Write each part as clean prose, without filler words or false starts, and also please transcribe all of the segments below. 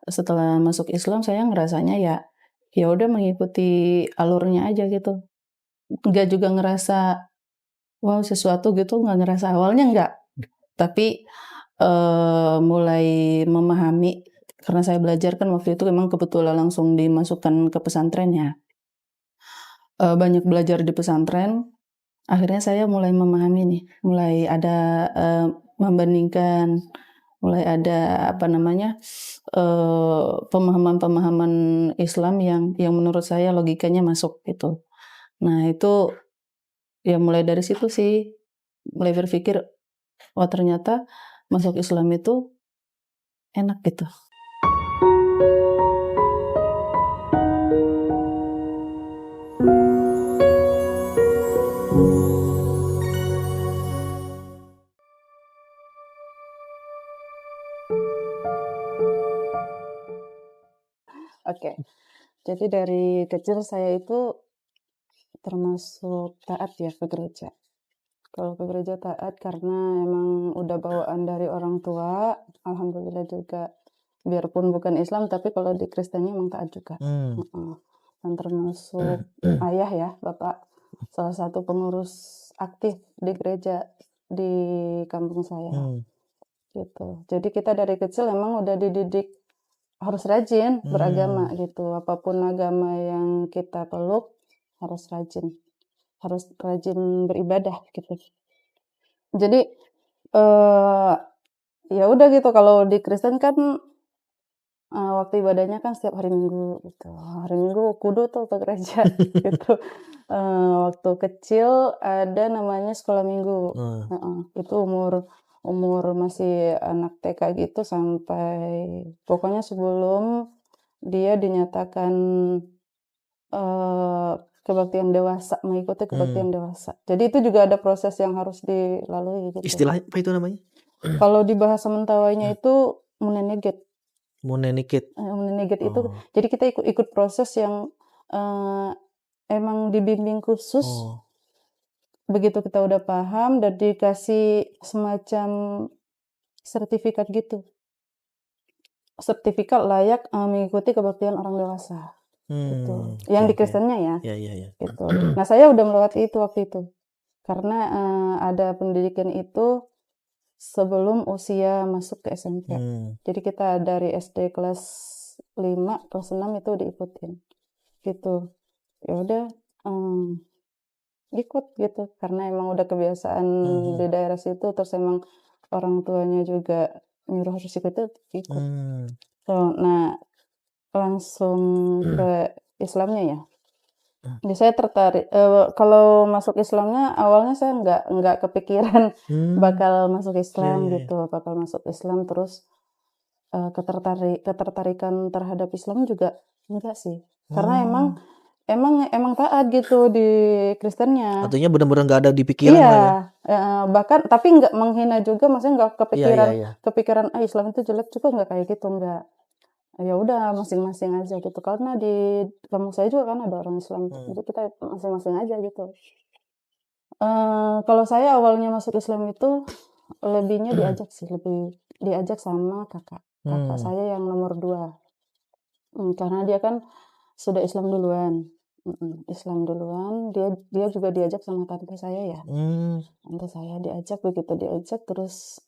setelah masuk Islam saya ngerasanya ya udah mengikuti alurnya aja gitu. Nggak juga ngerasa, wow sesuatu gitu nggak ngerasa, awalnya nggak. Tapi, mulai memahami karena saya belajar kan waktu itu memang kebetulan langsung dimasukkan ke pesantren ya. Banyak belajar di pesantren, akhirnya saya mulai memahami nih, mulai ada, membandingkan, mulai ada apa namanya, pemahaman-pemahaman Islam yang menurut saya logikanya masuk gitu. Nah itu, ya mulai dari situ sih, mulai berpikir, "Oh ternyata masuk Islam itu enak," gitu. Oke, jadi dari kecil saya itu termasuk taat ya ke gereja. Kalau ke gereja taat karena emang udah bawaan dari orang tua, alhamdulillah juga. Biarpun bukan Islam, tapi kalau di Kristennya emang taat juga. Heeh. Dan termasuk ayah ya, bapak salah satu pengurus aktif di gereja di kampung saya, gitu. Jadi kita dari kecil emang udah dididik harus rajin beragama gitu. Apapun agama yang kita peluk harus rajin beribadah gitu. Jadi ya udah gitu, kalau di Kristen kan waktu ibadahnya kan setiap hari Minggu gitu. Hari Minggu kudu tuh ke gereja gitu. Waktu kecil ada namanya sekolah minggu. Heeh, itu umur umur masih anak TK gitu sampai pokoknya sebelum dia dinyatakan kebaktian dewasa, mengikuti kebaktian dewasa. Jadi itu juga ada proses yang harus dilalui gitu. Istilahnya apa itu namanya? Kalau di bahasa Mentawainya itu Munenegit. Munenegit. Munenegit itu jadi kita ikut proses yang emang dibimbing khusus. Begitu kita udah paham dan dikasih semacam sertifikat gitu. Sertifikat layak mengikuti kebaktian orang dewasa. Gitu. Yang di Kristennya ya. Ya. Gitu. Nah, saya udah melewati itu waktu itu. Karena ada pendidikan itu sebelum usia masuk ke SMP. Jadi kita dari SD kelas 5, kelas 6 itu diikutin. Gitu. Ya udah ikut gitu karena emang udah kebiasaan di daerah situ, terus emang orang tuanya juga nyuruh harus ikut. Nah, langsung ke Islamnya ya. Jadi saya tertarik kalau masuk Islamnya awalnya saya nggak kepikiran bakal masuk Islam gitu, bakal masuk Islam terus ketertarikan terhadap Islam juga enggak sih. Karena emang taat gitu di Kristennya. Artinya benar-benar nggak ada di pikiran Iya, lah ya? bahkan tapi nggak menghina juga, maksudnya nggak Iya. kepikiran Islam itu jelek juga, nggak kayak gitu, nggak. Ya udah masing-masing aja gitu. Karena di kampung saya juga kan ada orang Islam, jadi kita masing-masing aja gitu. Kalau saya awalnya masuk Islam itu lebih diajak sama kakak saya yang nomor 2. Karena dia kan sudah Islam duluan. Islam duluan, dia juga diajak sama tante saya ya. Tante saya diajak, begitu diajak terus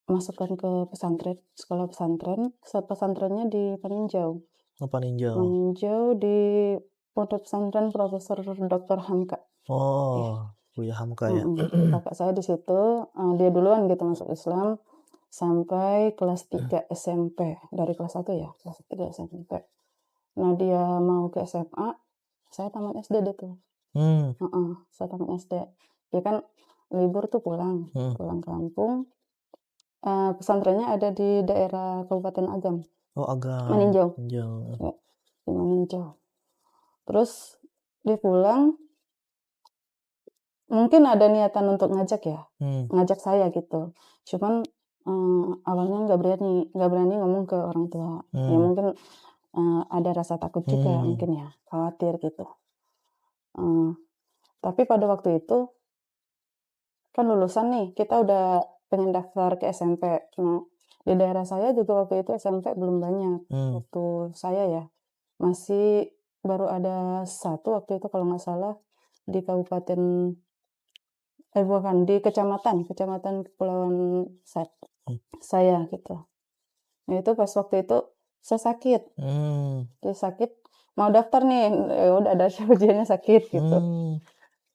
dimasukkan ke pesantren, sekolah pesantren. Pesantrennya di Paninjau. Paninjau di Pondok Pesantren Profesor Dr. Hamka. Buya Hamka ya. Kakak saya di situ, dia duluan gitu masuk Islam sampai kelas 3 SMP. Dari kelas 1 ya, kelas 3 SMP. Nah, dia mau ke SMA, saya tamat SD deh tuh. Saya tamat SD. Dia kan libur tuh pulang kampung. Pesantrennya ada di daerah Kabupaten Agam. Agam. Maninjau. Ya, di Maninjau. Terus dia pulang, mungkin ada niatan untuk ngajak saya gitu. Cuman awalnya nggak berani ngomong ke orang tua. Ya mungkin ada rasa takut juga mungkin ya, khawatir gitu. Tapi pada waktu itu kan lulusan nih, kita udah pengen daftar ke SMP. Nah, Di daerah saya juga waktu itu SMP belum banyak, waktu saya ya, masih baru ada 1 waktu itu kalau nggak salah di kabupaten bukan, di kecamatan Kepulauan saya gitu. Nah itu pas waktu itu saya sakit. Saya sakit, mau daftar nih, udah ada ujiannya sakit gitu.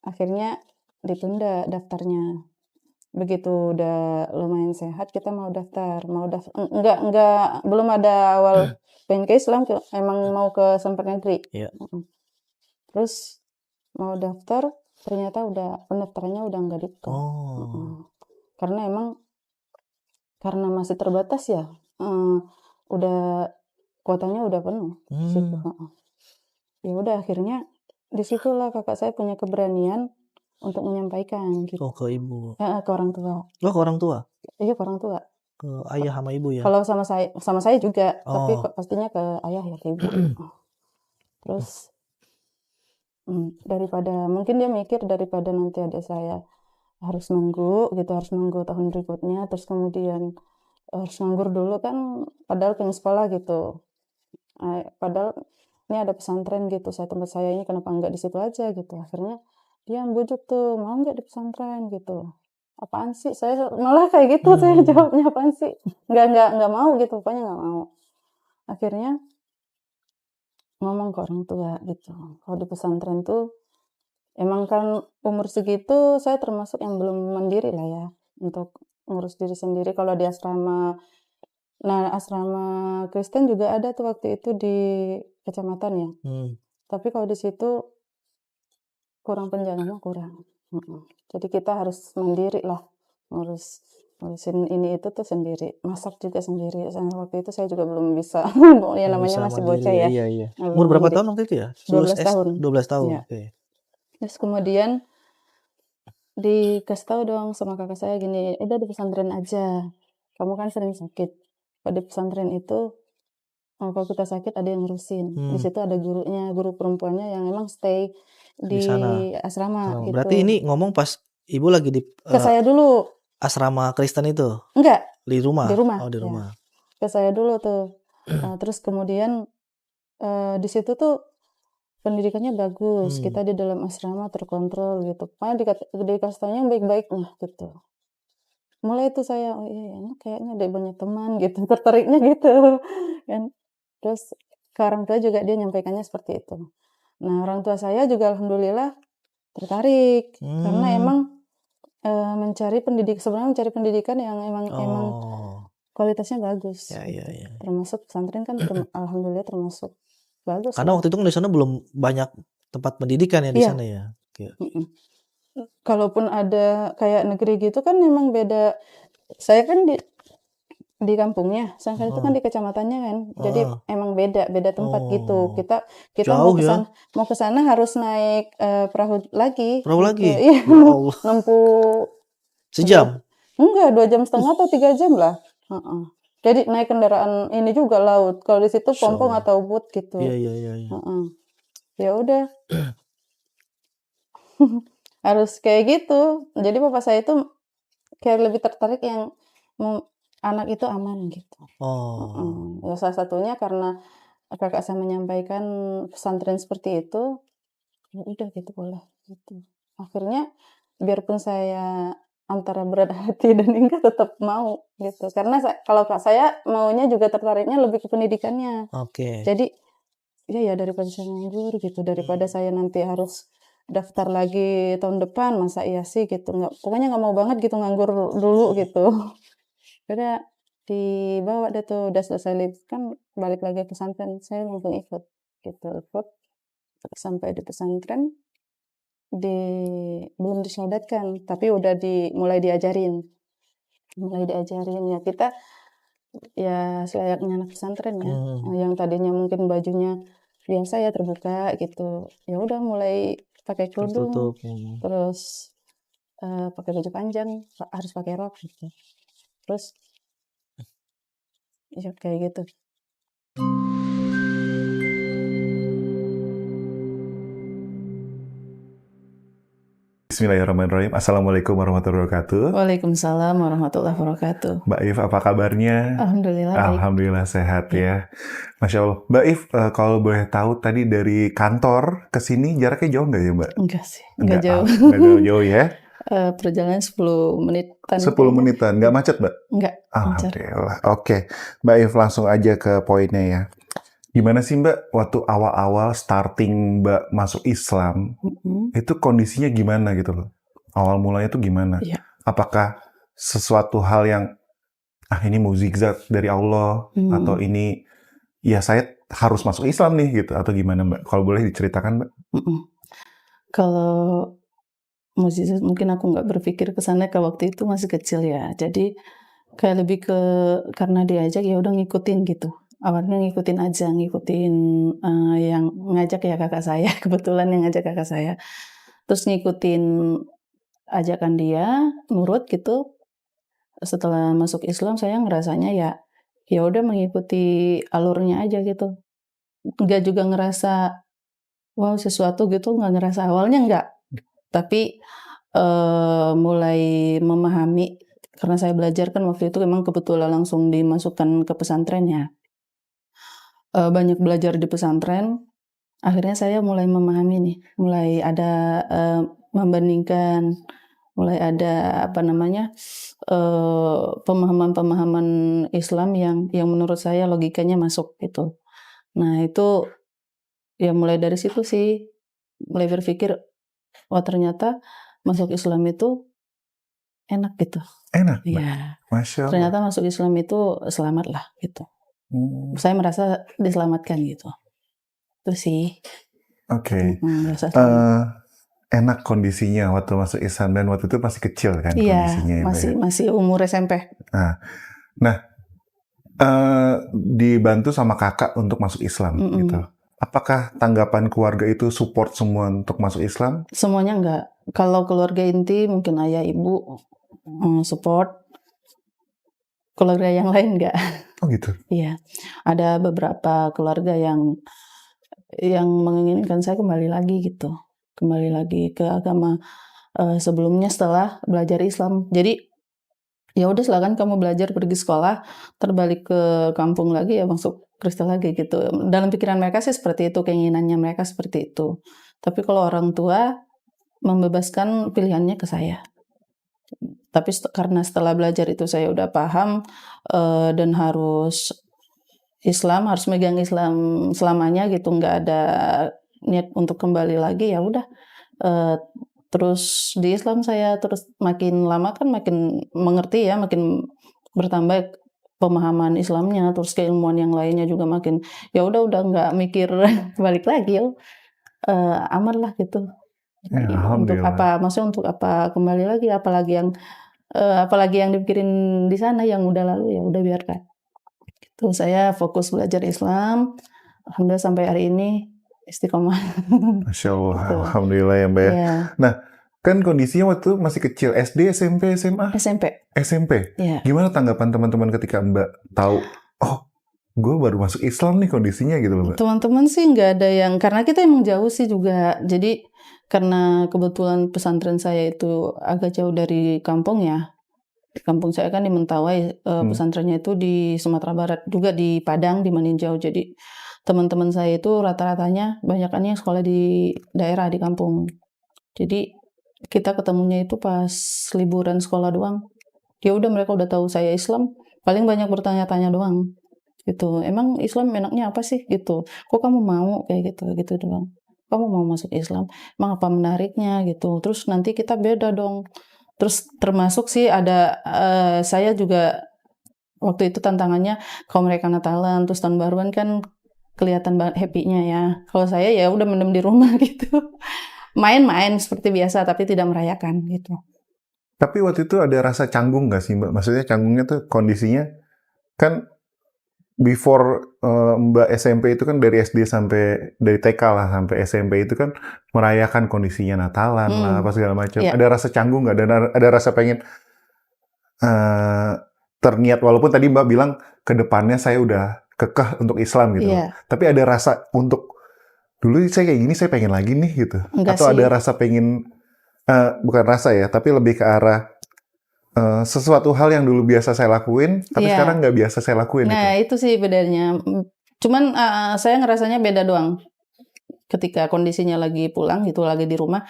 Akhirnya ditunda daftarnya. Begitu udah lumayan sehat kita mau daftar, enggak belum ada awal pengen ke Islam, emang mau ke Semper Negeri. Iya. Terus mau daftar, ternyata pendaftarannya udah nggak dibuka. Karena emang karena masih terbatas ya, udah kuotanya udah penuh situ, Ya udah akhirnya disitulah kakak saya punya keberanian untuk menyampaikan gitu. Oh, ke ibu. Ke orang tua. Oh, ke orang tua? Iya, ke orang tua. Ke ayah sama ibu ya? Kalau sama saya juga, tapi pastinya ke ayah ya, ke ibu. Terus mungkin dia mikir daripada nanti adik saya harus nunggu gitu, harus nunggu tahun berikutnya, terus kemudian harus nganggur dulu kan, padahal pengen sekolah gitu. Padahal ini ada pesantren gitu, tempat saya ini kenapa enggak di situ aja gitu. Akhirnya dia bujuk tuh, mau nggak di pesantren gitu. Apaan sih, saya malah kayak gitu, saya jawabnya apaan sih, nggak mau gitu, pokoknya nggak mau. Akhirnya ngomong ke orang tua gitu, kalau di pesantren tuh emang kan umur segitu saya termasuk yang belum mandiri lah ya untuk ngurus diri sendiri. Kalau di asrama, nah asrama Kristen juga ada tuh waktu itu di kecamatan ya. Tapi kalau di situ kurang penjaganya kurang. Jadi kita harus mandiri lah, ngurusin ini itu tuh sendiri, masak juga sendiri. Waktu itu saya juga belum bisa, ya namanya masih mandiri, bocah ya. Iya. Umur berapa tahun waktu itu ya? 12 tahun. 12 tahun. Ya. Oke. Terus kemudian dikasih tahu dong sama kakak saya gini, udah di pesantren aja. Kamu kan sering sakit. Kalau di pesantren itu kalau kita sakit ada yang ngurusin. Di situ ada gurunya, guru perempuannya yang emang stay di sana. asrama gitu. Berarti ini ngomong pas ibu lagi di ke saya dulu. Asrama Kristen itu? Enggak. Di rumah? Di rumah. Oh, di rumah. Ya. Ke saya dulu tuh. Terus kemudian di situ tuh pendidikannya bagus. Kita di dalam asrama terkontrol gitu. Pokoknya dikasih taunya yang baik-baiknya gitu. Mulai tuh saya, oh iya kayaknya ada banyak teman gitu, tertariknya gitu kan. Terus ke orang tua juga dia nyampaikannya seperti itu. Nah orang tua saya juga alhamdulillah tertarik karena emang mencari pendidikan yang emang kualitasnya bagus. Iya. Termasuk pesantren kan alhamdulillah termasuk bagus. Karena waktu itu kan di sana belum banyak tempat pendidikan ya di sana ya. Kalaupun ada kayak negeri gitu kan memang beda. Saya kan di kampungnya, sedangkan itu kan di kecamatannya kan. Jadi emang beda tempat gitu. Kita mau ke sana harus naik perahu lagi. Perahu lagi? Iya. Nempuh sejam? Enggak, 2,5 jam atau 3 jam lah. Jadi naik kendaraan ini juga laut. Kalau di situ pompong atau boat gitu. Iya. Ya udah. Harus kayak gitu. Jadi bapak saya itu kayak lebih tertarik yang anak itu aman gitu. Ya salah satunya karena kakak saya menyampaikan pesantren seperti itu, ya udah gitu boleh gitu. Akhirnya biarpun saya antara berat hati dan enggak tetap mau gitu. Karena kalau kak saya maunya juga tertariknya lebih ke pendidikannya. Jadi ya daripada saya nganggur gitu, daripada saya nanti harus daftar lagi tahun depan, masa iya sih gitu. Pokoknya nggak mau banget gitu nganggur dulu gitu. Udah dibawa deh tuh, udah selesai kan balik lagi ke pesantren, saya langsung ikut sampai di pesantren belum disyahadatkan, tapi udah mulai diajarin ya. Kita ya selayaknya anak pesantren ya, yang tadinya mungkin bajunya biasa ya terbuka gitu, ya udah mulai pakai kerudung, terus pakai baju panjang, harus pakai rok gitu, terus ya kayak gitu. Bismillahirrahmanirrahim. Assalamualaikum warahmatullahi wabarakatuh. Waalaikumsalam warahmatullahi wabarakatuh. Mbak If, apa kabarnya? Alhamdulillah baik. Alhamdulillah sehat ya. Masya Allah. Mbak If, kalau boleh tahu tadi dari kantor ke sini jaraknya jauh nggak ya Mbak? Enggak sih, enggak jauh. Nggak jauh-jauh ya? Perjalanan 10 menitan. 10 menitan, nggak macet Mbak? Enggak, lancar. Alhamdulillah. Oke, Mbak If langsung aja ke poinnya ya. Gimana sih Mbak waktu awal-awal starting Mbak masuk Islam, itu kondisinya gimana gitu loh? Awal mulanya tuh gimana? Iya. Apakah sesuatu hal yang, ini mukjizat dari Allah, atau ini, ya saya harus masuk Islam nih gitu, atau gimana Mbak? Kalau boleh diceritakan Mbak? Kalau mukjizat mungkin aku nggak berpikir ke sana, ke waktu itu masih kecil ya. Jadi kayak lebih ke karena diajak ya udah ngikutin gitu. Awalnya ngikutin aja, yang ngajak ya kakak saya, kebetulan yang ngajak kakak saya. Terus ngikutin ajakan dia, nurut gitu. Setelah masuk Islam saya ngerasanya ya udah mengikuti alurnya aja gitu. Nggak juga ngerasa wow sesuatu gitu, nggak ngerasa awalnya nggak. Tapi mulai memahami karena saya belajar kan waktu itu memang kebetulan langsung dimasukkan ke pesantren ya. Banyak belajar di pesantren, akhirnya saya mulai memahami nih, mulai ada membandingkan, mulai ada pemahaman-pemahaman Islam yang menurut saya logikanya masuk gitu. Nah itu ya mulai dari situ sih, mulai berpikir, wah ternyata masuk Islam itu enak gitu. Enak Mbak? Iya. Masya Allah. Ternyata masuk Islam itu selamat lah gitu. Saya merasa diselamatkan gitu. Itu sih. Oke. Merasa Enak kondisinya waktu masuk Islam, dan waktu itu masih kecil kan kondisinya ya Mbak ya? masih umur SMP. Nah, dibantu sama kakak untuk masuk Islam gitu. Apakah tanggapan keluarga itu support semua untuk masuk Islam? Semuanya enggak. Kalau keluarga inti mungkin ayah ibu support. Keluarga yang lain enggak. Oh gitu? Iya. Ada beberapa keluarga yang menginginkan saya kembali lagi gitu. Kembali lagi ke agama sebelumnya setelah belajar Islam. Jadi ya udah silakan kamu belajar, pergi sekolah, terbalik ke kampung lagi ya masuk Kristen lagi gitu. Dalam pikiran mereka sih seperti itu, keinginannya mereka seperti itu. Tapi kalau orang tua membebaskan pilihannya ke saya. Tapi karena setelah belajar itu saya udah paham dan harus Islam, harus megang Islam selamanya gitu, nggak ada niat untuk kembali lagi, ya udah. Terus di Islam saya terus makin lama kan makin mengerti ya, makin bertambah pemahaman Islamnya, terus keilmuan yang lainnya juga makin ya udah nggak mikir balik lagi ya, aman lah gitu. Untuk apa? Maksudnya untuk apa kembali lagi? Apalagi yang dipikirin di sana yang udah lalu, ya udah biarkan. Itu saya fokus belajar Islam. Alhamdulillah sampai hari ini istiqomah. Masya Allah, alhamdulillah ya Mbak ya. Nah, kan kondisinya waktu masih kecil, SD, SMP, SMA? SMP. Yeah. Gimana tanggapan teman-teman ketika Mbak tahu, oh gue baru masuk Islam nih kondisinya gitu loh Mbak? Teman-teman sih nggak ada yang, karena kita emang jauh sih juga. Jadi karena kebetulan pesantren saya itu agak jauh dari kampung ya. Kampung saya kan di Mentawai, pesantrennya itu di Sumatera Barat, juga di Padang, di Maninjau. Jadi teman-teman saya itu rata-ratanya banyakannya sekolah di daerah, di kampung. Jadi kita ketemunya itu pas liburan sekolah doang. Ya udah mereka udah tahu saya Islam, paling banyak bertanya-tanya doang. Gitu. Emang Islam enaknya apa sih gitu? Kok kamu mau kayak gitu doang? Kamu mau masuk Islam? Emang apa menariknya gitu? Terus nanti kita beda dong. Terus termasuk sih ada saya juga waktu itu tantangannya, kalau mereka Natalan terus tahun baruan kan kelihatan banget happy-nya ya. Kalau saya ya udah mendem di rumah gitu. Main-main seperti biasa tapi tidak merayakan gitu. Tapi waktu itu ada rasa canggung nggak sih Mbak? Maksudnya canggungnya tuh kondisinya kan before Mbak SMP itu kan dari SD dari TK lah sampai SMP itu kan merayakan kondisinya Natalan lah apa segala macam. Yeah. Ada rasa canggung nggak? Ada rasa pengen terniat, walaupun tadi Mbak bilang ke depannya saya udah kekeh untuk Islam gitu. Yeah. Tapi ada rasa untuk dulu saya kayak gini saya pengen lagi nih gitu. Enggak atau sih. ada rasa pengen bukan rasa ya, tapi lebih ke arah sesuatu hal yang dulu biasa saya lakuin, tapi Iya. sekarang nggak biasa saya lakuin itu. Nah, itu sih bedanya. Cuman saya ngerasanya beda doang. Ketika kondisinya lagi pulang gitu, lagi di rumah,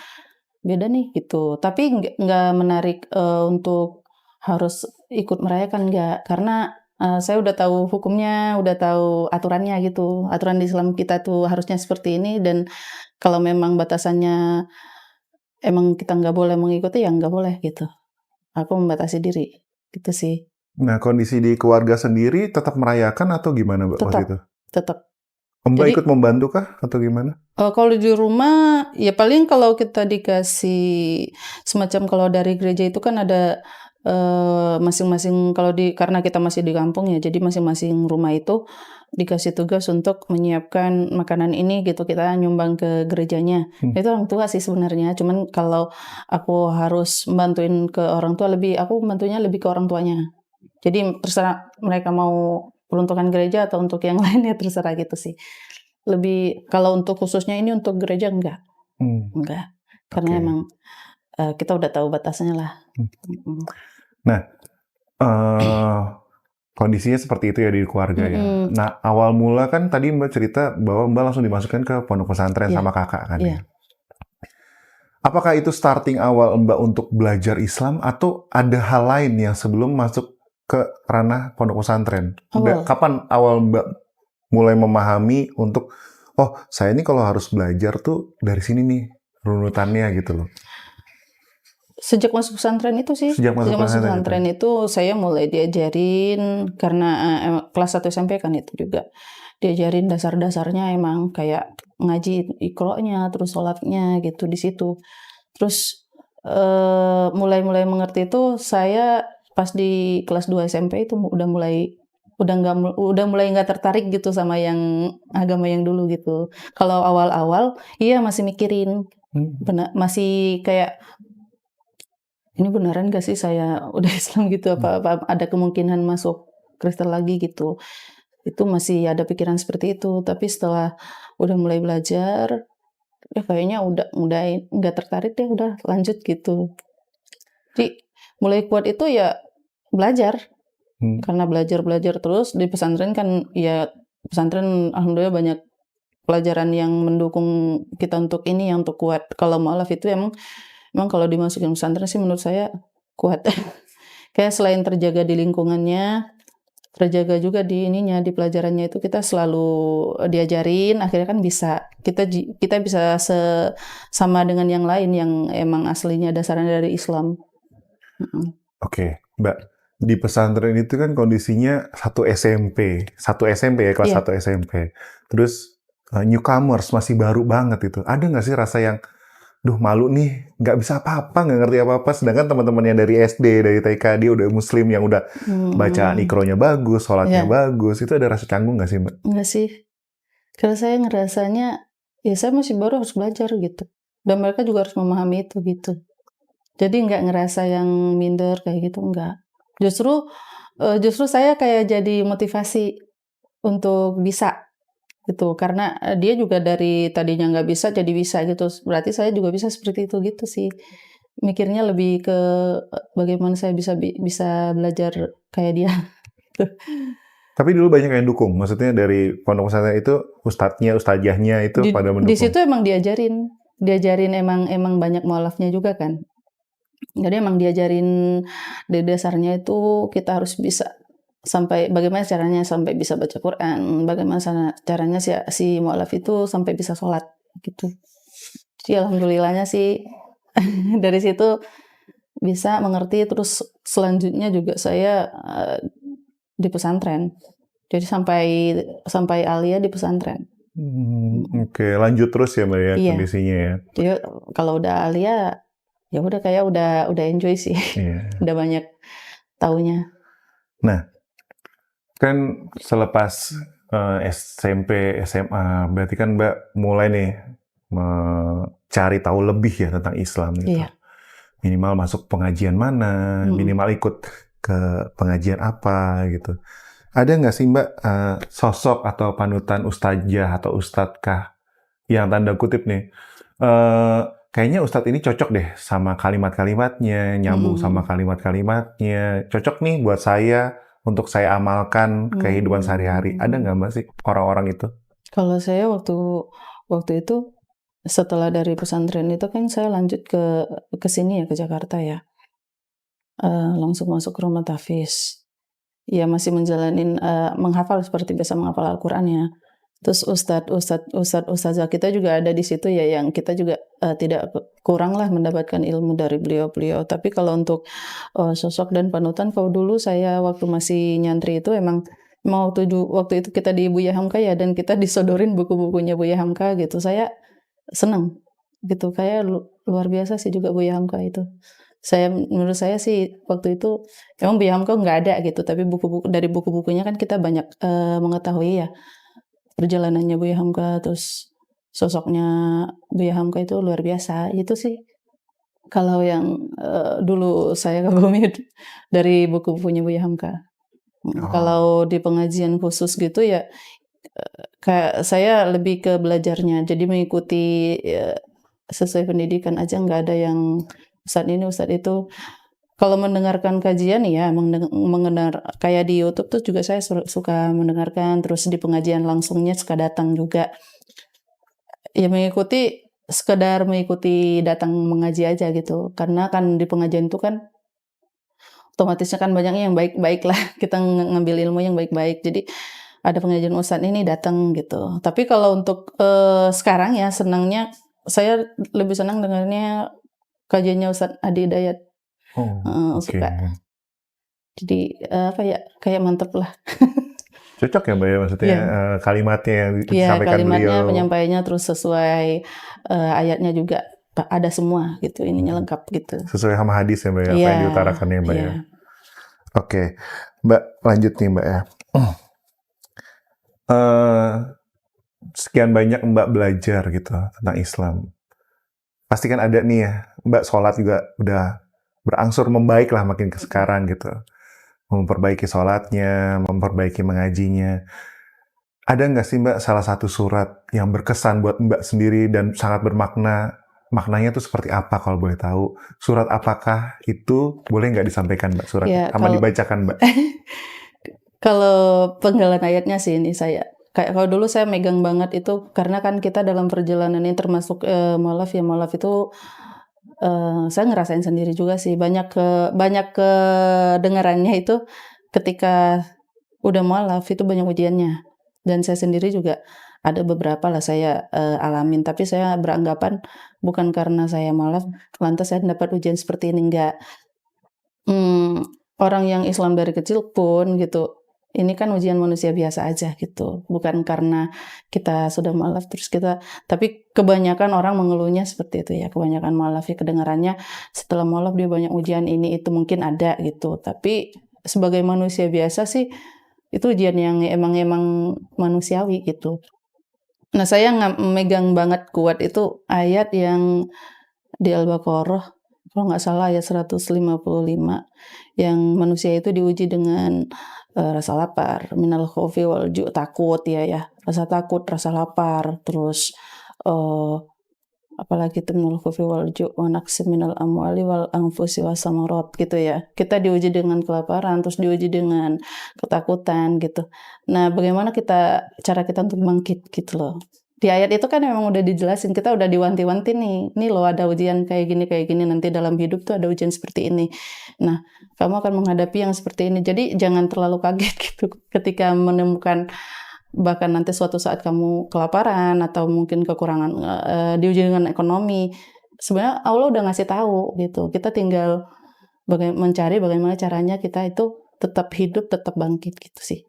beda nih gitu. Tapi nggak menarik untuk harus ikut merayakan, nggak. Karena saya udah tahu hukumnya, udah tahu aturannya gitu. Aturan di Islam kita tuh harusnya seperti ini, dan kalau memang batasannya emang kita nggak boleh mengikuti, ya nggak boleh gitu. Aku membatasi diri, gitu sih. Nah, kondisi di keluarga sendiri tetap merayakan atau gimana, Mbak, waktu itu? Tetap. Mbak Jadi, ikut membantu kah atau gimana? kalau di rumah, ya paling kalau kita dikasih semacam, kalau dari gereja itu kan ada masing-masing, karena kita masih di kampung ya, jadi masing-masing rumah itu dikasih tugas untuk menyiapkan makanan ini gitu, kita nyumbang ke gerejanya. Itu orang tua sih sebenarnya, cuman kalau aku harus bantuin ke orang tua, aku bantunya lebih ke orang tuanya. Jadi terserah mereka mau peruntukan gereja atau untuk yang lain, ya terserah gitu sih. Lebih kalau untuk khususnya ini untuk gereja enggak. Karena emang kita udah tahu batasnya lah. Nah, kondisinya seperti itu ya di keluarga ya. Nah, awal mula kan tadi Mbak cerita bahwa Mbak langsung dimasukkan ke pondok pesantren sama kakak kan ya. Apakah itu starting awal Mbak untuk belajar Islam atau ada hal lain yang sebelum masuk ke ranah pondok pesantren? Kapan awal Mbak mulai memahami untuk, oh saya ini kalau harus belajar tuh dari sini nih runutannya gitu loh. Sejak masuk pesantren itu sih. Sejak masuk pesantren itu saya mulai diajarin, karena kelas 1 SMP kan itu juga. Diajarin dasar-dasarnya, emang kayak ngaji Iqra-nya, terus sholatnya gitu di situ. Terus mulai mengerti itu saya pas di kelas 2 SMP itu udah mulai nggak tertarik gitu sama yang agama yang dulu gitu. Kalau awal-awal iya masih mikirin, masih kayak, ini beneran gak sih saya udah Islam gitu, apa ada kemungkinan masuk Kristen lagi gitu. Itu masih ada pikiran seperti itu. Tapi setelah udah mulai belajar, ya kayaknya udah nggak tertarik deh, udah lanjut gitu. Jadi mulai kuat itu ya belajar. Karena belajar terus di pesantren kan, ya pesantren alhamdulillah banyak pelajaran yang mendukung kita untuk ini, yang untuk kuat. Kalau mualaf itu emang kalau dimasukin pesantren sih menurut saya kuat. Kayak selain terjaga di lingkungannya, terjaga juga di ininya, di pelajarannya itu kita selalu diajarin, akhirnya kan kita bisa sama dengan yang lain yang emang aslinya dasarnya dari Islam. Oke, Mbak, di pesantren itu kan kondisinya satu SMP ya, kelas 1 SMP. Terus newcomers, masih baru banget itu. Ada nggak sih rasa yang, duh malu nih, nggak bisa apa-apa, nggak ngerti apa-apa, sedangkan teman-teman yang dari SD, dari TK, dia udah muslim, yang udah bacaan Iqra-nya bagus, sholatnya bagus, itu ada rasa canggung nggak sih, Mbak? Nggak sih. Kalau saya ngerasanya, ya saya masih baru harus belajar gitu. Dan mereka juga harus memahami itu gitu. Jadi nggak ngerasa yang minder kayak gitu, nggak. Justru saya kayak jadi motivasi untuk bisa gitu, karena dia juga dari tadinya nggak bisa jadi bisa gitu, berarti saya juga bisa seperti itu gitu sih. Mikirnya lebih ke bagaimana saya bisa belajar kayak dia. Tapi dulu banyak yang dukung, maksudnya dari pondok pesantren itu ustadzahnya itu pada mendukung. Di situ emang diajarin emang banyak mualafnya juga kan. Jadi emang diajarin dari dasarnya itu kita harus bisa sampai bagaimana caranya sampai bisa baca Quran, bagaimana caranya si mualaf itu sampai bisa sholat gitu. Jadi alhamdulillahnya sih dari situ bisa mengerti. Terus selanjutnya juga saya di pesantren. Jadi sampai alia di pesantren. Oke, lanjut terus ya Mbak ya kondisinya ya. Jadi kalau udah alia ya udah kayak udah enjoy sih. Udah banyak taunya. Nah, kan selepas SMP, SMA, berarti kan Mbak mulai nih mencari tahu lebih ya tentang Islam gitu. Minimal masuk pengajian mana, minimal ikut ke pengajian apa gitu. Ada nggak sih Mbak sosok atau panutan ustazah atau ustadzkah yang tanda kutip nih, kayaknya Ustadz ini cocok deh sama kalimat-kalimatnya, nyambung sama kalimat-kalimatnya, cocok nih buat saya untuk saya amalkan kehidupan sehari-hari. Ada nggak Mbak sih orang-orang itu? Kalau saya waktu itu setelah dari pesantren itu kan saya lanjut ke sini ya, ke Jakarta ya. Langsung masuk ke rumah tahfiz. Ya masih menjalanin menghafal seperti biasa menghafal Al-Qur'an ya. Terus ustazah kita juga ada di situ ya, yang kita juga tidak kurang lah mendapatkan ilmu dari beliau-beliau. Tapi kalau untuk sosok dan panutan, kalau dulu saya waktu masih nyantri itu emang waktu itu kita di Buya Hamka ya, dan kita disodorin buku-bukunya Buya Hamka gitu. Saya senang gitu, kayak luar biasa sih juga Buya Hamka itu. Menurut saya sih waktu itu emang Buya Hamka nggak ada gitu, tapi dari buku-bukunya kan kita banyak mengetahui ya perjalanannya Buya Hamka, terus sosoknya Buya Hamka itu luar biasa. Itu sih kalau yang dulu saya kagumi dari buku-bukunya Buya Hamka. Kalau di pengajian khusus gitu ya, kayak saya lebih ke belajarnya, jadi mengikuti sesuai pendidikan aja, nggak ada yang Ustadz ini Ustadz itu. Kalau mendengarkan kajian ya kayak di YouTube tuh juga saya suka mendengarkan, terus di pengajian langsungnya suka datang juga. Ya sekedar mengikuti datang mengaji aja gitu. Karena kan di pengajian itu kan otomatisnya kan banyaknya yang baik-baik lah. Kita ngambil ilmu yang baik-baik. Jadi ada pengajian Ustadz ini datang gitu. Tapi kalau untuk sekarang ya senangnya saya lebih senang dengarnya kajiannya Ustadz Adi Hidayat. Suka. Jadi kayak mantep lah. Cocok ya Mbak ya, maksudnya kalimatnya yang disampaikan kalimatnya, beliau. penyampaiannya terus sesuai ayatnya juga ada semua gitu, ininya lengkap gitu. Sesuai sama hadis ya Mbak ya, apa yang diutarakan ya Mbak ya. Oke, Mbak lanjut nih Mbak ya. Sekian banyak Mbak belajar gitu tentang Islam. Pasti kan ada nih ya, Mbak sholat juga udah berangsur membaik lah makin ke sekarang gitu. Memperbaiki sholatnya, memperbaiki mengajinya. Ada nggak sih Mbak salah satu surat yang berkesan buat Mbak sendiri dan sangat bermakna? Maknanya tuh seperti apa kalau boleh tahu? Surat apakah itu? Boleh nggak disampaikan Mbak suratnya? Sama dibacakan Mbak. Kalau penggalan ayatnya sih ini saya. Kayak kalau dulu saya megang banget itu, karena kan kita dalam perjalanan ini termasuk mualaf itu saya ngerasain sendiri juga sih, banyak kedengarannya itu ketika udah mualaf itu banyak ujiannya, dan saya sendiri juga ada beberapa lah saya alamin, tapi saya beranggapan bukan karena saya mualaf lantas saya dapat ujian seperti ini, enggak. Orang yang Islam dari kecil pun gitu, ini kan ujian manusia biasa aja gitu, bukan karena kita sudah mualaf terus tapi kebanyakan orang mengeluhnya seperti itu ya, kebanyakan mualaf ya kedengarannya setelah mualaf dia banyak ujian ini itu, mungkin ada gitu, tapi sebagai manusia biasa sih itu ujian yang emang manusiawi gitu. Nah saya megang banget kuat itu ayat yang di Al-Baqarah kalau nggak salah ayat 155 yang manusia itu diuji dengan rasa lapar, minal khaufi wal ju', takut ya, rasa takut, rasa lapar, terus apalagi itu minal khaufi wal ju' wa naqsim minal amwali wal anfusi was samarat gitu ya. Kita diuji dengan kelaparan, terus diuji dengan ketakutan gitu. Nah, bagaimana cara kita untuk bangkit gitu loh. Di ayat itu kan memang udah dijelasin, kita udah diwanti-wanti nih loh ada ujian kayak gini, nanti dalam hidup tuh ada ujian seperti ini. Nah, kamu akan menghadapi yang seperti ini. Jadi jangan terlalu kaget gitu ketika menemukan, bahkan nanti suatu saat kamu kelaparan atau mungkin kekurangan diuji dengan ekonomi. Sebenarnya Allah udah ngasih tahu gitu. Kita tinggal mencari bagaimana caranya kita itu tetap hidup, tetap bangkit gitu sih.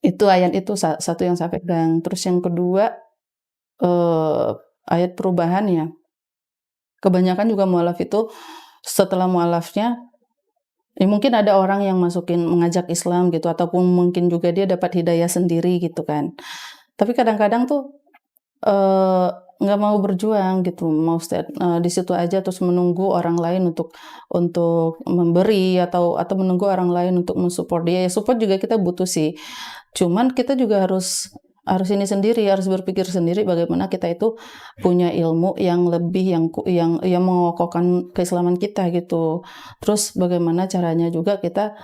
Itu ayat itu satu yang saya pegang. Terus yang kedua ayat perubahan ya. Kebanyakan juga mualaf itu setelah mualafnya ya mungkin ada orang yang mengajak Islam gitu, ataupun mungkin juga dia dapat hidayah sendiri gitu kan. Tapi kadang-kadang tuh nggak mau berjuang gitu, mau di situ aja terus menunggu orang lain untuk memberi atau menunggu orang lain untuk mensupport dia. Ya support juga kita butuh sih. Cuman kita juga harus harus ini sendiri, harus berpikir sendiri bagaimana kita itu punya ilmu yang lebih yang mengokohkan keislaman kita gitu. Terus bagaimana caranya juga kita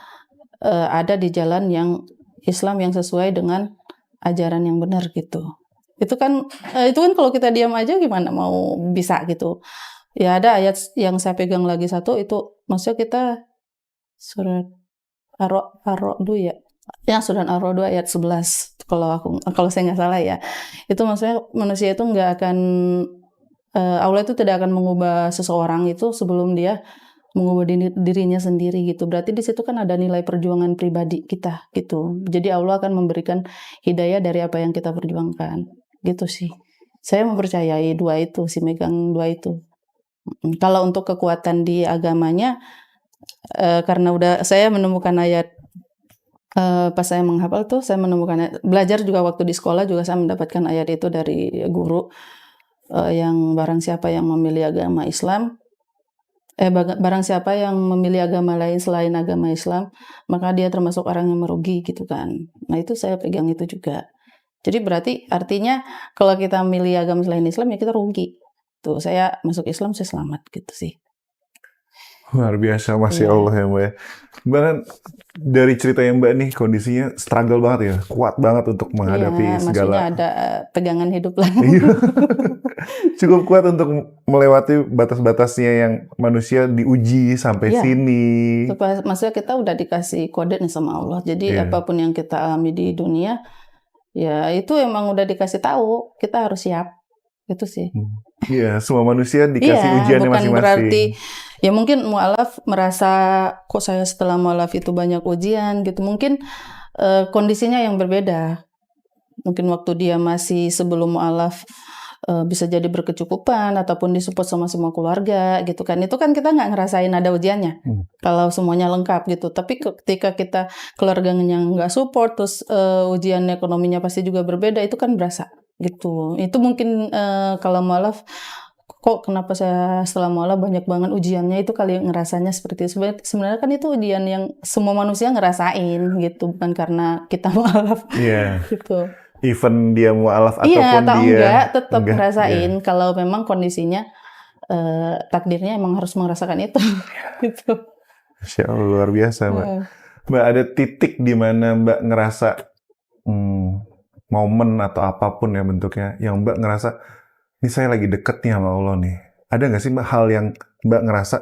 ada di jalan yang Islam yang sesuai dengan ajaran yang benar gitu. Itu kan kalau kita diam aja gimana mau bisa gitu. Ya ada ayat yang saya pegang lagi satu itu, maksudnya kita surat Ar-Ra'd ya. Yang surat Ar-Ra'd ayat 11 kalau saya nggak salah ya. Itu maksudnya manusia itu nggak akan Allah itu tidak akan mengubah seseorang itu sebelum dia mengubah dirinya sendiri gitu. Berarti di situ kan ada nilai perjuangan pribadi kita gitu. Jadi Allah akan memberikan hidayah dari apa yang kita perjuangkan. Gitu sih. Saya mempercayai dua itu, megang dua itu. Kalau untuk kekuatan di agamanya, karena saya menemukan ayat pas saya menghafal tuh, saya menemukan belajar juga waktu di sekolah juga saya mendapatkan ayat itu dari guru yang barang siapa yang memilih agama Islam, barang siapa yang memilih agama lain selain agama Islam, maka dia termasuk orang yang merugi gitu kan. Nah itu saya pegang itu juga. Jadi berarti artinya kalau kita memilih agama selain Islam ya kita rugi. Tuh saya masuk Islam saya selamat gitu sih. Luar biasa, Masya Allah ya Mbak. Mbak kan dari cerita yang Mbak nih kondisinya struggle banget ya, kuat banget untuk menghadapi segala. Maksudnya ada pegangan hidup lah. Cukup kuat untuk melewati batas-batasnya yang manusia diuji sampai sini. Maksudnya kita udah dikasih kode nih sama Allah. Jadi apapun yang kita alami di dunia, ya itu emang udah dikasih tahu. Kita harus siap. Itu sih. Iya, semua manusia dikasih ujiannya masing-masing. Bukan berarti ya mungkin mu'alaf merasa kok saya setelah mu'alaf itu banyak ujian gitu. Mungkin kondisinya yang berbeda. Mungkin waktu dia masih sebelum mu'alaf bisa jadi berkecukupan ataupun disupport sama semua keluarga gitu kan. Itu kan kita nggak ngerasain ada ujiannya. Kalau semuanya lengkap gitu. Tapi ketika kita keluarganya nggak support terus ujian ekonominya pasti juga berbeda, itu kan berasa gitu. Itu mungkin kalau mu'alaf kok kenapa saya setelah mu'alaf banyak banget ujiannya, itu kali ngerasanya seperti itu. Sebenarnya kan itu ujian yang semua manusia ngerasain gitu, bukan karena kita mu'alaf. Gitu. Even dia mu'alaf ataupun atau dia enggak tetap ngerasain kalau memang kondisinya takdirnya emang harus merasakan itu. Gitu. Masya Allah, luar biasa Mbak. Mbak ada titik di mana Mbak ngerasa momen atau apapun ya bentuknya yang Mbak ngerasa ini saya lagi deket nih sama Allah nih. Ada nggak sih Mbak hal yang Mbak ngerasa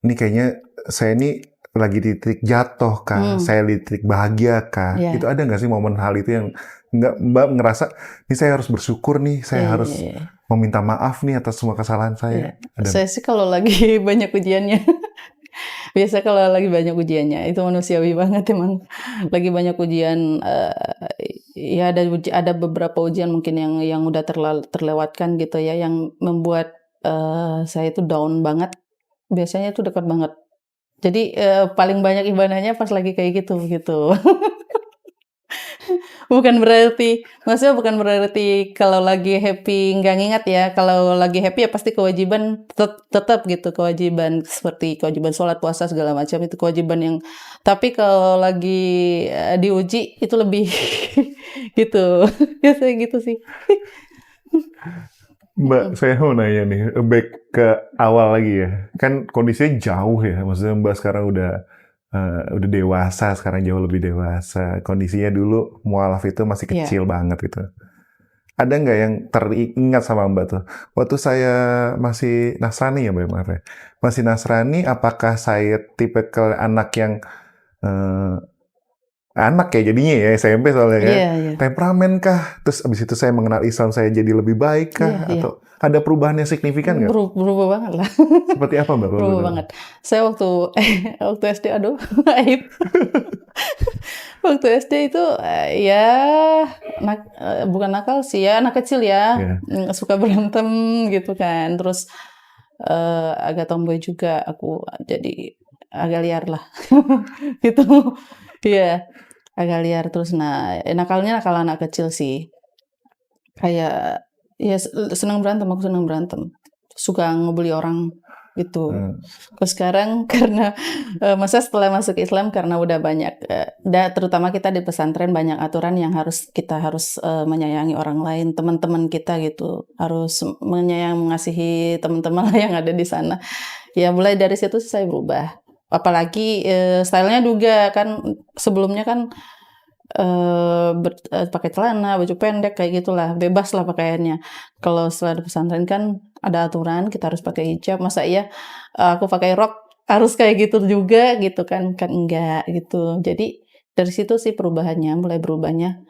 ini kayaknya saya ini lagi di titik jatuh kah? Saya di titik bahagia kah? Itu ada nggak sih momen hal itu yang Mbak ngerasa ini saya harus bersyukur nih, saya harus meminta maaf nih atas semua kesalahan saya? Saya sih kalau lagi banyak ujiannya. Biasa kalau lagi banyak ujiannya, itu manusiawi banget emang. Lagi banyak ujian, ya ada beberapa ujian mungkin yang udah terlewatkan gitu ya, yang membuat saya itu down banget. Biasanya itu dekat banget. Jadi paling banyak ibadahnya pas lagi kayak gitu. Maksudnya bukan berarti kalau lagi happy nggak ngingat ya. Kalau lagi happy ya pasti kewajiban tetap gitu, kewajiban seperti kewajiban sholat, puasa segala macam itu kewajiban yang. Tapi kalau lagi diuji itu lebih gitu. Biasanya gitu sih. Mbak, saya mau nanya nih, back ke awal lagi ya. Kan kondisinya jauh ya, maksudnya Mbak sekarang udah dewasa, sekarang jauh lebih dewasa. Kondisinya dulu mu'alaf itu masih kecil banget gitu. Ada nggak yang teringat sama Mbak tuh? Waktu saya masih Nasrani ya Mbak ya? Masih Nasrani, apakah saya tipe ke anak yang anak ya jadinya ya SMP soalnya kan? Temperamen kah? Terus abis itu saya mengenal Islam, saya jadi lebih baik kah? Atau ada perubahan yang signifikan nggak? Berubah banget lah. Seperti apa Mbak? Berubah banget. Saya waktu SD, aduh, aib. Waktu SD itu bukan nakal sih ya, anak kecil ya, suka berantem gitu kan. Terus agak tomboy juga aku, jadi agak liar lah, gitu. Iya, agak liar. Terus nakalnya nakal anak kecil sih. Kayak ya senang berantem, aku senang berantem. Suka ngebully orang. gitu. Terus sekarang karena masa setelah masuk Islam karena udah banyak terutama kita di pesantren banyak aturan yang kita harus menyayangi orang lain, teman-teman kita gitu. Harus mengasihi teman-teman yang ada di sana. Ya mulai dari situ saya berubah. Apalagi stylenya juga kan sebelumnya kan pakai celana, baju pendek kayak gitulah, bebas lah pakaiannya. Kalau setelah di pesantren kan ada aturan kita harus pakai hijab. Masa iya aku pakai rok harus kayak gitu juga gitu kan enggak gitu. Jadi dari situ sih perubahannya, mulai berubahnya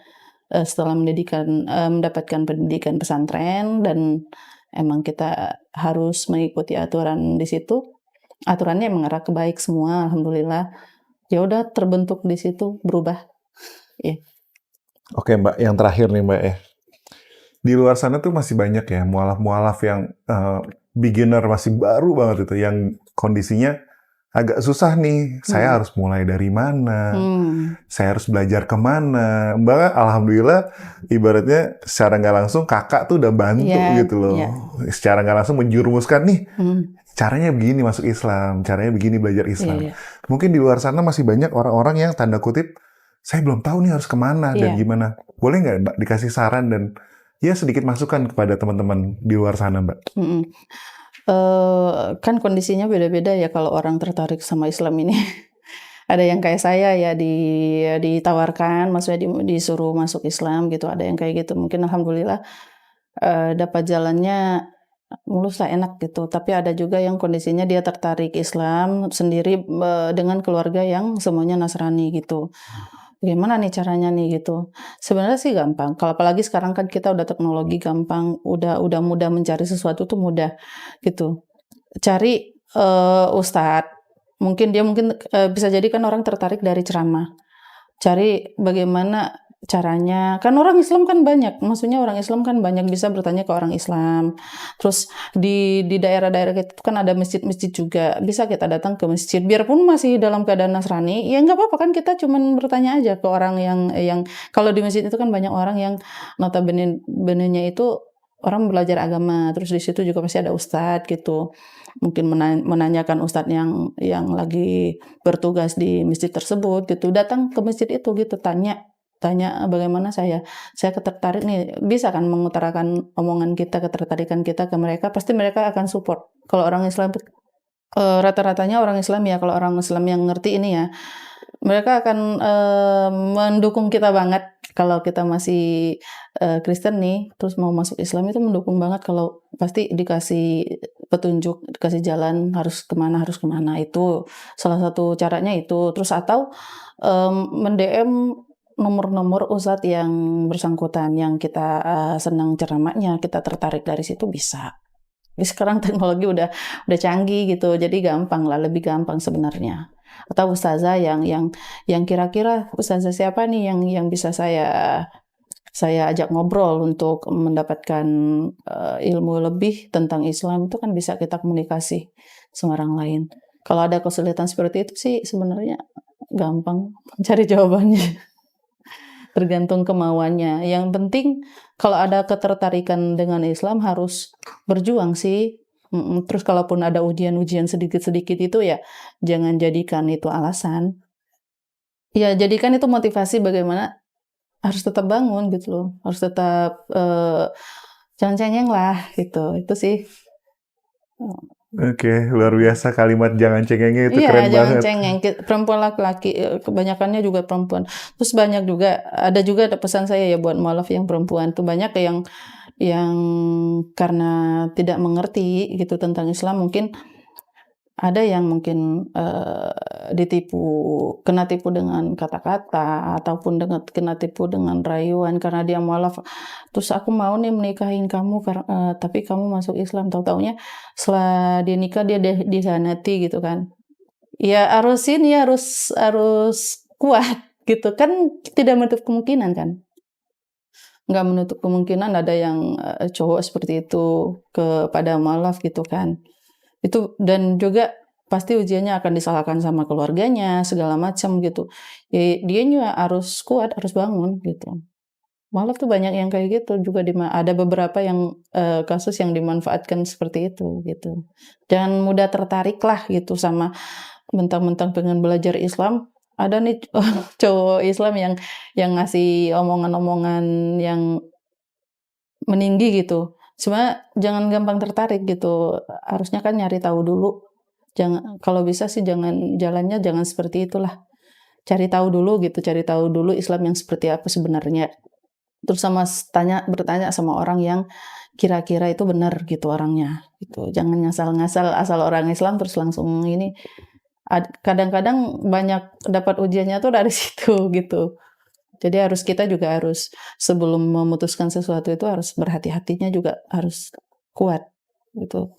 setelah mendapatkan pendidikan pesantren dan emang kita harus mengikuti aturan di situ. Aturannya mengarah ke baik semua, alhamdulillah. Ya udah terbentuk di situ berubah. Yeah. Oke Mbak, yang terakhir nih Mbak ya. Di luar sana tuh masih banyak ya mualaf-mualaf yang beginner, masih baru banget itu, yang kondisinya agak susah nih. Saya harus mulai dari mana? Saya harus belajar kemana? Mbak, alhamdulillah, ibaratnya secara nggak langsung kakak tuh udah bantu gitu loh. Secara nggak langsung menjurumuskan nih. Caranya begini masuk Islam, caranya begini belajar Islam. Mungkin di luar sana masih banyak orang-orang yang tanda kutip, saya belum tahu nih harus kemana dan gimana. Boleh nggak Mbak dikasih saran dan ya sedikit masukan kepada teman-teman di luar sana Mbak? Kan kondisinya beda-beda ya kalau orang tertarik sama Islam ini. Ada yang kayak saya ya ditawarkan, maksudnya disuruh masuk Islam gitu. Ada yang kayak gitu. Mungkin alhamdulillah dapat jalannya mulus lah, enak gitu. Tapi ada juga yang kondisinya dia tertarik Islam sendiri dengan keluarga yang semuanya Nasrani gitu. Gimana nih caranya nih gitu? Sebenarnya sih gampang. Kalau apalagi sekarang kan kita udah teknologi gampang, udah mudah mencari sesuatu tuh mudah gitu. Cari ustadz. Mungkin bisa jadi kan orang tertarik dari ceramah. Cari bagaimana caranya, kan orang Islam kan banyak, maksudnya orang Islam kan banyak, bisa bertanya ke orang Islam. Terus di daerah-daerah itu kan ada masjid-masjid juga, bisa kita datang ke masjid biarpun masih dalam keadaan Nasrani, ya nggak apa-apa kan, kita cuman bertanya aja ke orang yang kalau di masjid itu kan banyak orang yang notabene-nya itu orang belajar agama, terus di situ juga pasti ada ustadz gitu. Mungkin menanyakan ustadz yang lagi bertugas di masjid tersebut gitu, datang ke masjid itu gitu, tanya bagaimana saya tertarik nih, bisa kan mengutarakan omongan kita, ketertarikan kita ke mereka, pasti mereka akan support. Kalau orang Islam rata-ratanya orang Islam ya, kalau orang Islam yang ngerti ini ya, mereka akan mendukung kita banget. Kalau kita masih Kristen nih, terus mau masuk Islam itu mendukung banget, kalau pasti dikasih petunjuk, dikasih jalan harus kemana. Itu salah satu caranya itu. Terus atau mend-DM nomor-nomor ustadz yang bersangkutan, yang kita senang ceramahnya, kita tertarik dari situ bisa. Jadi sekarang teknologi udah canggih gitu, jadi gampang lah, lebih gampang sebenarnya. Atau ustazah yang kira-kira ustazah siapa nih yang bisa saya ajak ngobrol untuk mendapatkan ilmu lebih tentang Islam, itu kan bisa kita komunikasi sama orang lain. Kalau ada kesulitan seperti itu sih sebenarnya gampang cari jawabannya. Tergantung kemauannya. Yang penting kalau ada ketertarikan dengan Islam harus berjuang sih. Terus kalaupun ada ujian-ujian sedikit-sedikit itu ya jangan jadikan itu alasan. Ya jadikan itu motivasi bagaimana harus tetap bangun gitu loh. Harus tetap jangan cengeng lah gitu. Itu sih. Oke, luar biasa kalimat jangan cengengnya itu keren banget. Iya, jangan cengeng. Perempuan laki-laki, kebanyakannya juga perempuan. Terus banyak juga, ada pesan saya ya buat mualaf yang perempuan. Tuh banyak yang karena tidak mengerti gitu tentang Islam, mungkin ada yang mungkin kena tipu dengan kata-kata, ataupun kena tipu dengan rayuan karena dia mualaf. Terus aku mau nih menikahin kamu, tapi kamu masuk Islam, tahu-taunya setelah dia nikah dia dikhianati gitu kan. Ya harus kuat gitu kan, tidak menutup kemungkinan kan. Nggak menutup kemungkinan ada yang cowok seperti itu kepada mualaf gitu kan. Itu dan juga pasti ujiannya akan disalahkan sama keluarganya segala macam gitu. Ya, dia juga harus kuat, harus bangun gitu. Malah tuh banyak yang kayak gitu juga ada beberapa yang kasus yang dimanfaatkan seperti itu gitu. Jangan mudah tertarik lah gitu sama mentang-mentang pengen belajar Islam, ada nih cowok Islam yang ngasih omongan-omongan yang meninggi gitu. Sebenarnya jangan gampang tertarik gitu. Harusnya kan nyari tahu dulu. Kalau bisa sih jalannya jangan seperti itulah. Cari tahu dulu gitu, cari tahu dulu Islam yang seperti apa sebenarnya. Terus bertanya sama orang yang kira-kira itu benar gitu orangnya gitu. Jangan ngasal-ngasal asal orang Islam terus langsung ini. Kadang-kadang banyak dapat ujiannya tuh dari situ gitu. Jadi kita juga harus sebelum memutuskan sesuatu itu harus berhati-hatinya juga harus kuat gitu.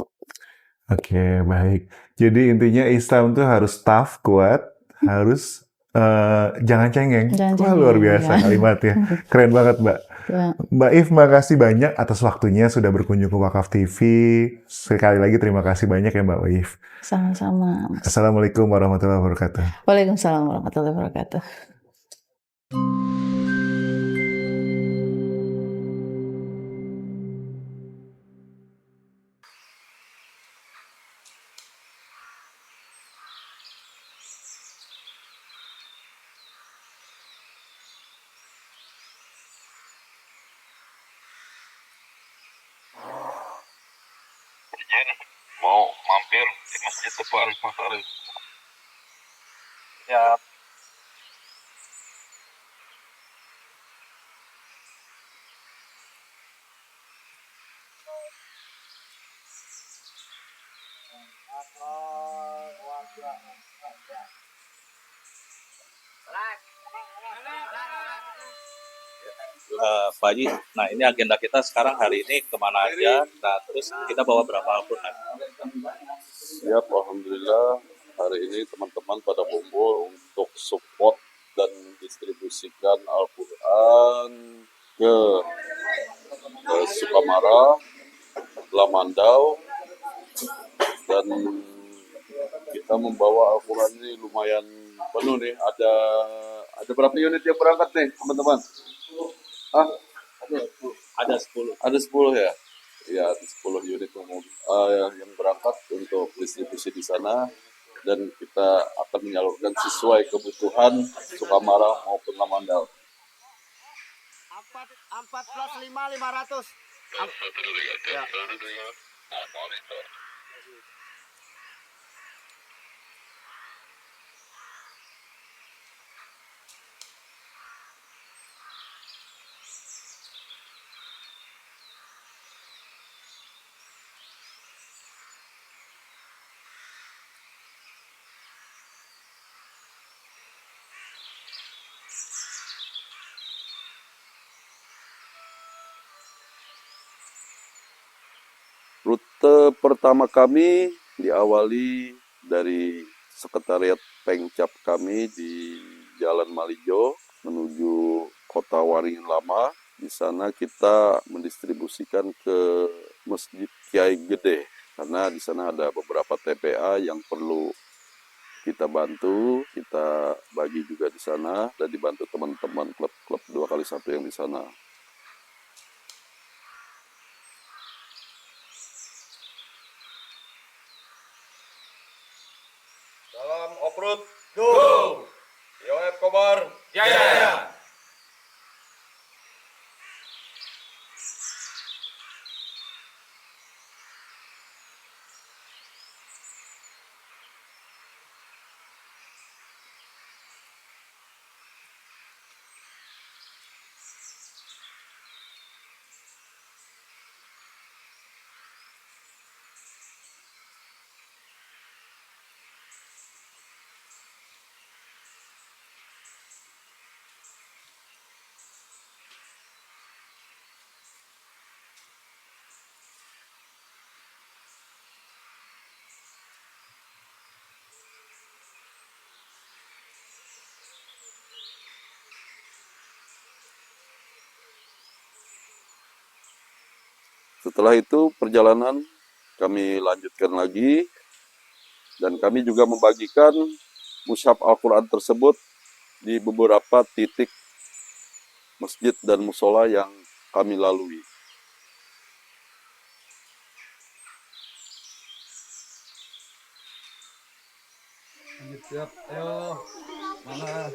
Oke, baik. Jadi intinya Islam tuh harus tough, kuat, harus jangan cengeng. Jangan Wah, luar cengeng biasa ya. kalimatnya. Keren banget, Mbak. Ya, Mbak If, makasih banyak atas waktunya sudah berkunjung ke Wakaf TV. Sekali lagi terima kasih banyak ya Mbak If. sama-sama, Mas. Assalamualaikum warahmatullahi wabarakatuh. Waalaikumsalam warahmatullahi wabarakatuh. Mau mampir di masjid depan pasar. Ya, Pak Haji, nah ini agenda kita sekarang hari ini kemana aja, nah terus kita bawa berapa Al-Quran? Siap, Alhamdulillah hari ini teman-teman pada kumpul untuk support dan distribusikan Al-Quran ke Sukamara, Lamandau, dan kita membawa Al-Quran ini lumayan penuh nih. Ada berapa unit yang berangkat nih teman-teman? Ada 10. Ada 10 ya? Ya, 10 unit yang berangkat untuk distribusi di sana, dan kita akan menyalurkan sesuai kebutuhan Sukamara maupun Lamandau. 4 plus 5, 500. Ya. Rute pertama kami diawali dari sekretariat Pengcap kami di Jalan Malijo menuju Kota Waringin Lama. Di sana kita mendistribusikan ke Masjid Kiai Gede karena di sana ada beberapa TPA yang perlu kita bantu. Kita bagi juga di sana dan dibantu teman-teman klub 2x1 yang di sana. Salam oprut, go! Yoep Kobar, ya. Setelah itu perjalanan kami lanjutkan lagi dan kami juga membagikan mushaf Al-Quran tersebut di beberapa titik masjid dan musola yang kami lalui. Siap, ayo. Mana?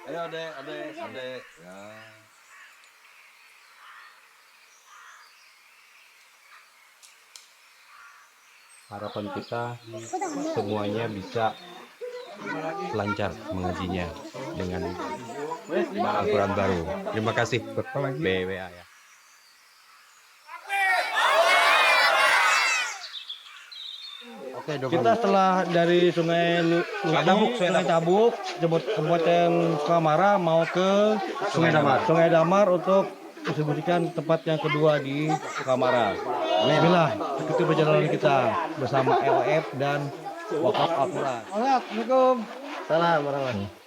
Ayo adek. Ya. Harapan kita semuanya bisa lancar mengajinya dengan Al-Quran baru. Terima kasih BWA ya. Kita setelah dari Sungai Tabuk, Kabupaten Sukamara mau ke Sungai Damar untuk distribusikan tempat yang kedua di Sukamara. Inilah itu perjalanan kita bersama LF dan Wakaf Al-Quran. Assalamualaikum. Salam warahmatullahi.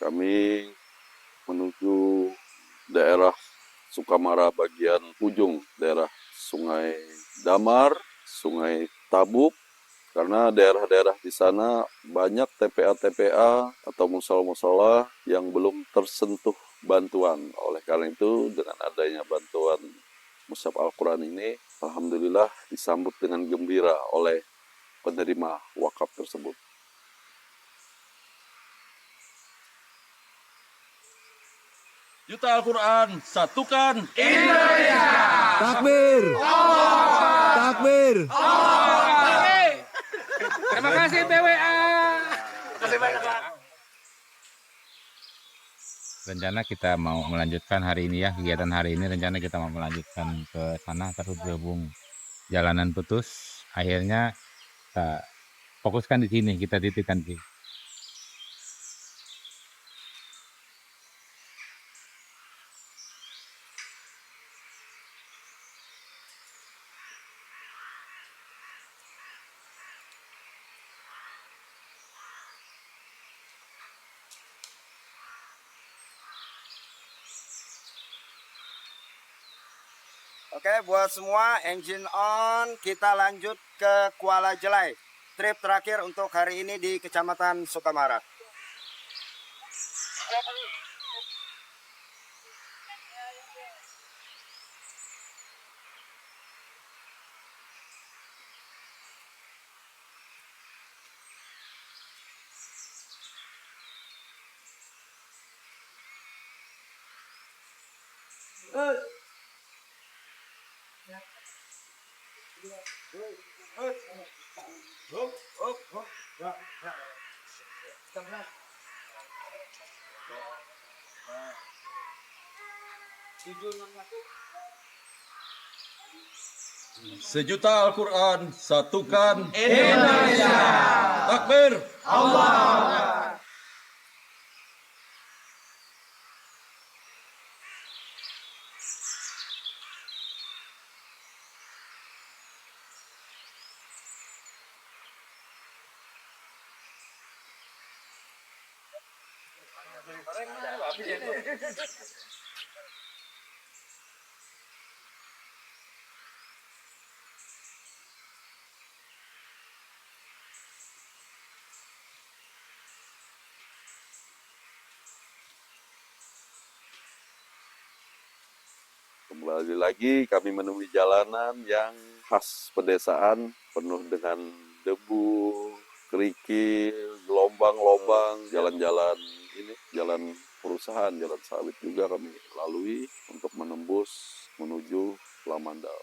Kami menuju daerah Sukamara bagian ujung, daerah Sungai Damar, Sungai Tabuk, karena daerah-daerah di sana banyak TPA-TPA atau musola-musola yang belum tersentuh bantuan. Oleh karena itu, dengan adanya bantuan Mushaf Al-Quran ini, alhamdulillah disambut dengan gembira oleh penerima wakaf tersebut. Juta Al-Quran, satukan Indonesia. Takbir. Takbir. Terima kasih BWA. Terima kasih banyak, Pak. Rencana kita mau melanjutkan hari ini ya, kegiatan hari ini rencana kita mau melanjutkan ke sana, terus berhubung jalanan putus, akhirnya kita fokuskan di sini, kita titikkan di sini. Oke, buat semua engine on, kita lanjut ke Kuala Jelai. Trip terakhir untuk hari ini di Kecamatan Sukamara. sejuta Al-Quran, satukan Indonesia. Takbir. Allah. Kembali lagi kami menemui jalanan yang khas pedesaan, penuh dengan debu, kerikil, gelombang-gelombang, jalan-jalan ini, jalan perusahaan, jalan sawit juga kami lalui untuk menembus menuju Lamandau.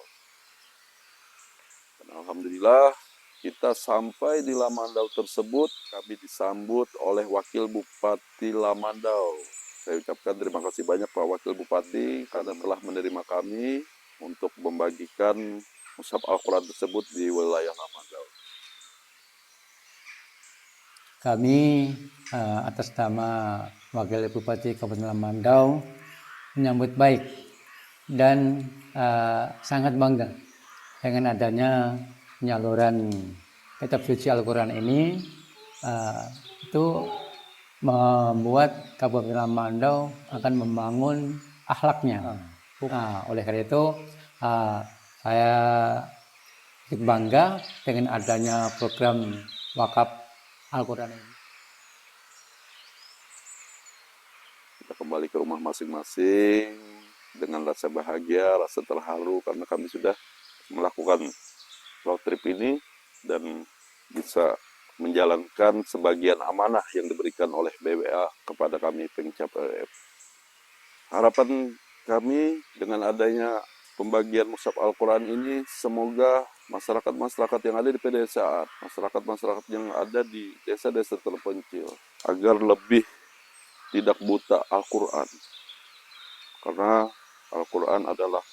Dan alhamdulillah kita sampai di Lamandau tersebut, kami disambut oleh Wakil Bupati Lamandau. Saya ucapkan terima kasih banyak Pak Wakil Bupati karena telah menerima kami untuk membagikan Mushaf Al-Quran tersebut di wilayah Lamandau. kami atas nama Wakil Bupati Kabupaten Mandau menyambut baik dan sangat bangga dengan adanya penyaluran kitab suci Al-Quran ini. Itu membuat Kabupaten Mandau akan membangun akhlaknya. Oleh karena itu saya bangga dengan adanya program wakaf Al-Quran ini. Kita kembali ke rumah masing-masing dengan rasa bahagia, rasa terharu karena kami sudah melakukan road trip ini dan bisa menjalankan sebagian amanah yang diberikan oleh BWA kepada kami Pengcap RF. Harapan kami dengan adanya pembagian mushaf Al-Quran ini, semoga masyarakat-masyarakat yang ada di pedesaan, masyarakat-masyarakat yang ada di desa-desa terpencil, agar lebih tidak buta Al-Quran. Karena Al-Quran adalah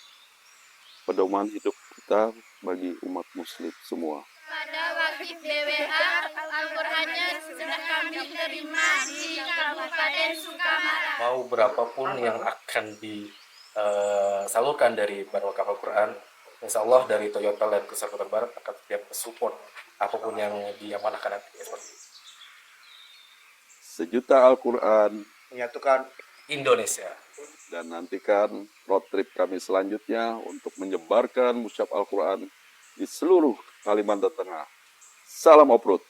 pedoman hidup kita bagi umat muslim semua. Pada wakif BWA, Al-Qurannya sudah kami terima di Kabupaten Sukamara. Mau berapapun yang akan disalurkan dari Badan Wakaf Al-Quran, insya Allah dari Toyota Land Cruiser Kota Barat akan siap support apapun yang diamanahkan nanti. Sejuta Al-Quran Menyatukan Indonesia. Dan nantikan road trip kami selanjutnya untuk menyebarkan mushaf Al-Quran di seluruh Kalimantan Tengah. Salam off-road.